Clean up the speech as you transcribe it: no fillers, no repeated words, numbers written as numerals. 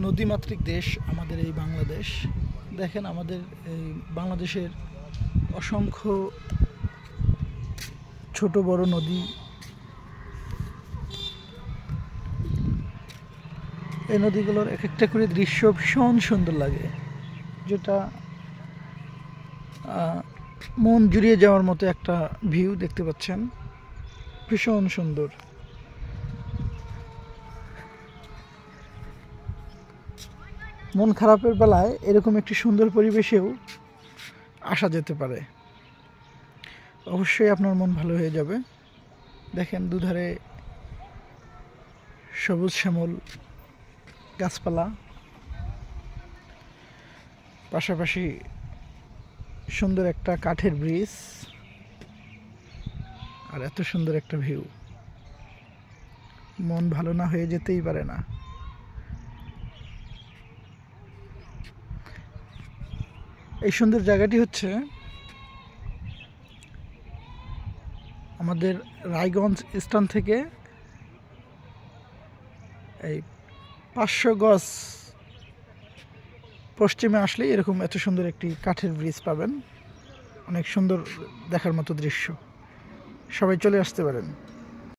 নদীমাতৃক দেশ আমাদের এই বাংলাদেশ। দেখেন আমাদের এই বাংলাদেশের অসংখ্য ছোট বড় নদী। এই নদীগুলোর এক একটা করে দৃশ্য ভীষণ সুন্দর লাগে, যেটা মন জুড়িয়ে যাওয়ার মতো একটা ভিউ দেখতে পাচ্ছেন, ভীষণ সুন্দর। মন খারাপের বেলায় এরকম একটি সুন্দর পরিবেশেও আসা যেতে পারে, অবশ্যই আপনার মন ভালো হয়ে যাবে। দেখেন দুধারে সবুজ শ্যামল গাছপালা, পাশাপাশি সুন্দর একটা কাঠের ব্রিজ, আর এত সুন্দর একটা ভিউ, মন ভালো না হয়ে যেতেই পারে না। এই সুন্দর জায়গাটি হচ্ছে আমাদের রায়গঞ্জ স্থান থেকে এই 500 গজ পশ্চিমে আসলেই এরকম এত সুন্দর একটি কাঠের ব্রিজ পাবেন। অনেক সুন্দর দেখার মতো দৃশ্য, সবাই চলে আসতে পারেন।